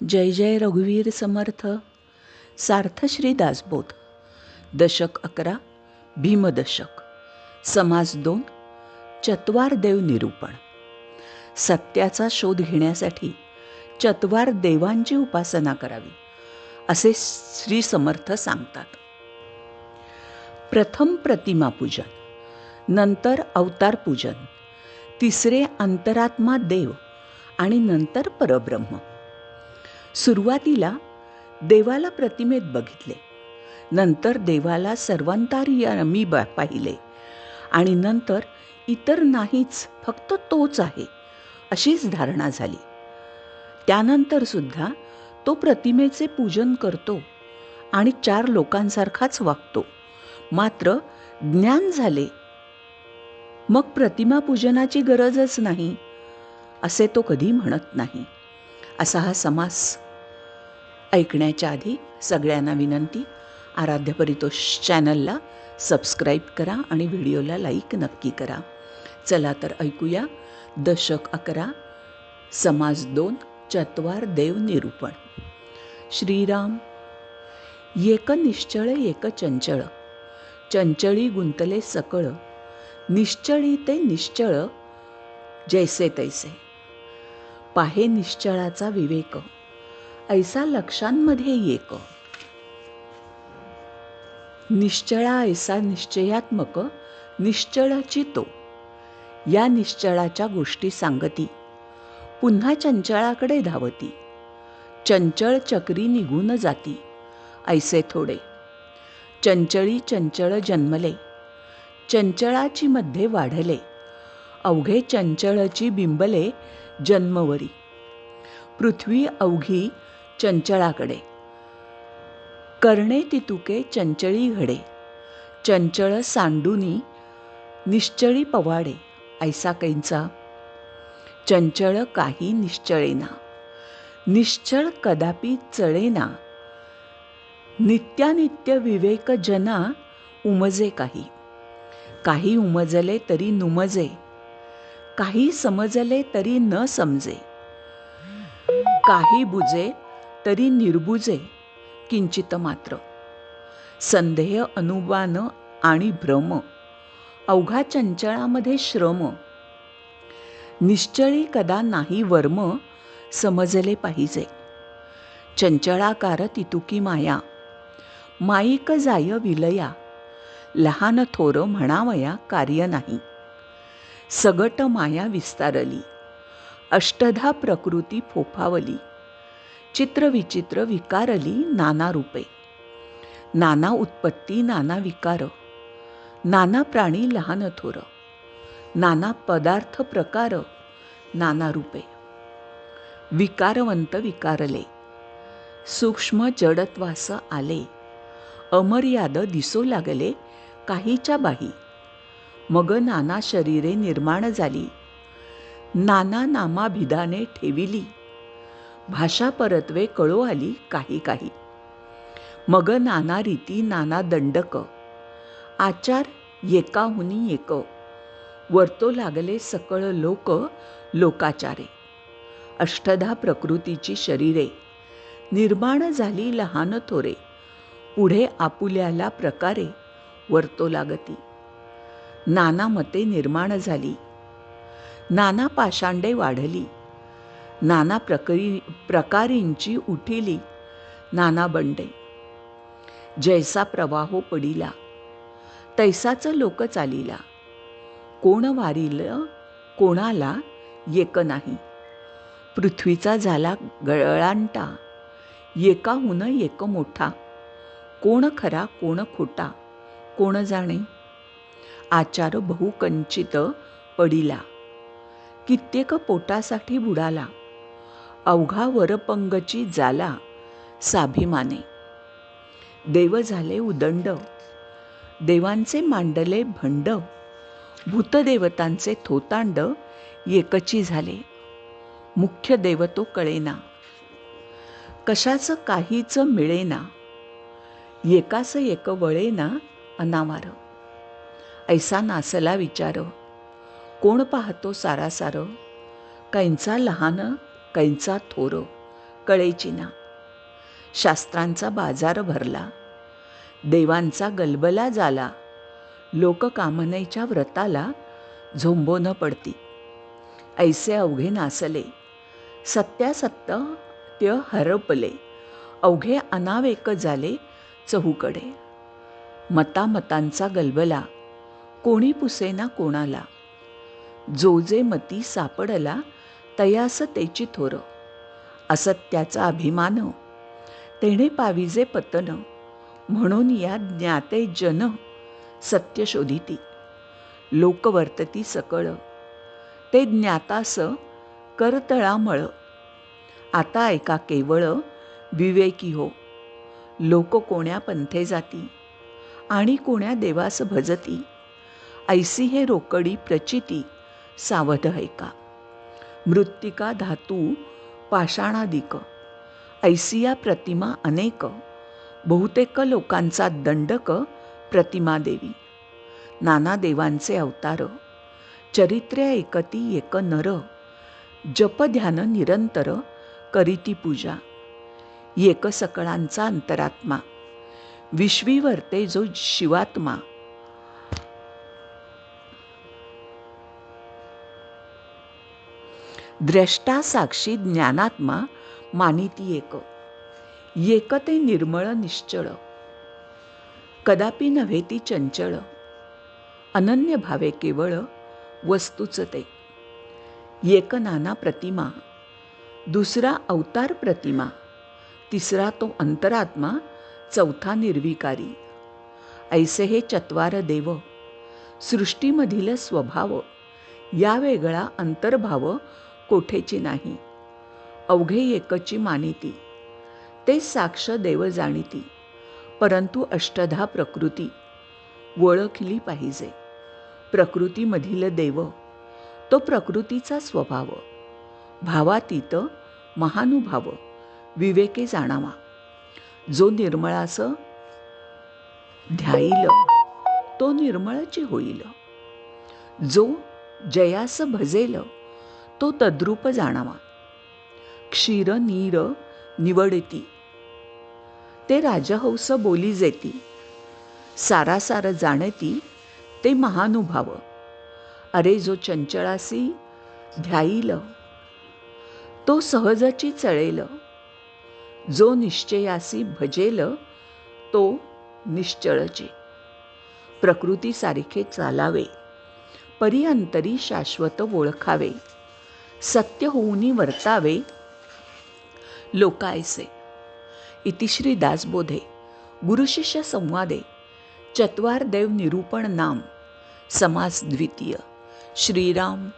जय जय रघुवीर समर्थ. सार्थ श्री दासबोध. दशक 11. भीमदशक. समास 2. चत्वार देव निरूपण. सत्याचा शोध घेण्यासाठी चत्वार देवांची उपासना करावी असे श्री समर्थ सांगतात. प्रथम प्रतिमा पूजन, नंतर अवतार पूजन, तिसरे अंतरात्मा देव आणि नंतर परब्रह्म. सुरुवातीला देवाला प्रतिमेत बघितले, नंतर देवाला सर्वांतर्यामी पाहिले आणि नंतर इतर नाहीच, फक्त तोच आहे अशीच धारणा झाली. त्यानंतर सुद्धा तो प्रतिमेचे पूजन करतो आणि 4 लोकांसारखाच वागतो. मात्र ज्ञान झाले मग प्रतिमा पूजनाची गरजच नाही असे तो कधी म्हणत नाही. असा हा समास ऐकण्याच्या आधी सगळ्यांना विनंती, आराध्य परितोष चॅनलला सबस्क्राईब करा आणि व्हिडिओला लाईक नक्की करा. चला तर ऐकूया दशक 11 समास 2 चत्वार देव निरूपण. श्रीराम. एक निश्चळ एक चंचळ, चंचळी गुंतले सकळ, निश्चळी ते निश्चळ जैसे तैसे. पाहे निश्चळाचा विवेक, ऐसा लक्षांमध्ये एक. निश्चळा ऐसा निश्चयात्मक, निश्चळची तो. या निश्चळाच्या गोष्टी सांगती, पुन्हा चंचळाकडे धावती. चंचळ चक्री निघून जाती, ऐसे थोडे. चंचळी चंचळ जन्मले, चंचळाची मध्ये वाढले. अवघे चंचळची बिंबले जन्मवरी. पृथ्वी अवघी चंचळाकडे, करणे तितुके चंचळी घडे. चंचळ सांडूनी निश्चळी पवाडे, ऐसा कैंचा. चंचळ काही निश्चळेना, निश्चळ कदापि चळेना. नित्यानित्य विवेक जना उमजे काही. काही उमजले तरी नुमजे, काही समजले तरी न समजे. काही बुजे तरी निर्बुजे किंचित मात्र. संदेह अनुमान आणि भ्रम, अवघा चंचळामध्ये श्रम. निश्चळी कदा नाही वर्म, समजले पाहिजे. चंचळाकार तितुकी माया, माईक जाय विलया. लहान थोर म्हणावया कार्य नाही, सगट माया विस्तारली. अष्टधा प्रकृती फोफावली, चित्रविचित्र विकारली नाना रूपे. नाना उत्पत्ती नाना विकार, नाना प्राणी लहान थोर. नाना पदार्थ प्रकार, नाना रूपे. विकारवंत विकारले, सूक्ष्म जडत्वास आले. अमर्याद दिसू लागले काहीच्या बाही. मग नाना शरीरे निर्माण झाली, नाना नामाभिधाने ठेविली. भाषा परत्वे कळो आली काही काही. मग नाना रीती नाना दंडक, आचार एकाहुनी एक. वर्तो लागले सकळ लोक लोकाचारे. अष्टधा प्रकृतीची शरीरे, निर्माण झाली लहान थोरे. पुढे आपुल्याला प्रकारे वर्तो लागती. नाना मते निर्माण झाली, नाना पाषांडे वाढली. नाना प्रकारींची उठिली नाना बंडे. जैसा प्रवाहो पडिला, तैसाच लोक चालिला. कोण वारिल कोणाला एक नाही. पृथ्वीचा झाला गळांटा, एकाहून एक मोठा. कोण खरा कोण खोटा, कोण जाणे. आचार बहुकंचित पडिला, कित्येक पोटासाठी बुडाला. अवघा वरपंगची जाला साभिमाने. देव झाले उदंड, देवांचे मांडले भंड. भूतदेवतांचे थोतांड एकची झाले. मुख्य देव तो कळेना, कशाचं काहीच मिळेना. एकास एक वळेना अनावार. ऐसा नासला विचार, कोण पाहतो सारासार. कैंचा लहान कैंचा थोर, कळेची ना. शास्त्रांचा बाजार भरला, देवांचा गलबला झाला, लोककामनेच्या व्रताला झोंबोन पडती. ऐसे अवघे नासले, सत्यासत्य हरपले, अवघे अनावेक झाले चहूकडे. मतामतांचा गलबला, कोणी पुसेना कोणाला, जो जे मती सापडला तयास तेची थोर. असत्याचा अभिमान, तेणे पाविजे पतन, म्हणून या ज्ञाते जन सत्य शोधिती. लोक वर्तती सकळ, ते ज्ञातास करतळामळ. आता ऐका केवळ विवेकी हो, लोक कोण्या पंथे जाती, आणि कोण्या देवास भजती. ऐसी हे रोकडी प्रचिती, सावध ऐका. मृत्तिका धातू पाषाणादिक, ऐसिया प्रतिमा अनेक. बहुतेक लोकांचा दंडक प्रतिमा देवी. नाना देवांचे अवतार, चरित्र्य एकती एक नर. जप ध्यान निरंतर, करीती पूजा. एक सकळांचा अंतरात्मा, विश्वी वर्ते जो शिवात्मा. द्रष्टा साक्षी ज्ञानात्मा, मानिती एक. ते निर्मळ निश्चळ, कदापि नव्हे ती चंचळ. अनन्य भावे केवळ वस्तूच ते. एक नाना प्रतिमा, दुसरा अवतार प्रतिमा, तिसरा तो अंतरात्मा, चौथा निर्विकारी. ऐसे हे चत्वार देव, सृष्टीमधील स्वभाव. या वेगळा अंतर्भाव कोठेची नाही. अवघे एकची मानिती, ते साक्ष देव जाणीती. परंतु अष्टधा प्रकृती ओळखली पाहिजे. प्रकृतीमधील देव, तो प्रकृतीचा स्वभाव. भावातीत महानुभाव, विवेके जाणावा. जो निर्मळास ध्याईल, तो निर्मळची होईल. जो जयास भजेल, तो तद्रूप जाणावा. क्षीर नीर निवडती, ते राजहंस बोली जेती. सारासार जाणती, ते महानुभाव. अरे जो चंचळासी ध्याईल, तो सहजची चळेल. जो निश्चयासी भजेल, तो निश्चळचे. प्रकृतीसारखे चालावे, परी अंतरी शाश्वत ओळखावे. सत्य होऊनी वर्तावे, लोकायसे. इति श्री दासबोधे गुरुशिष्य संवादे चत्वार देव निरूपण नाम समास द्वितीय. श्रीराम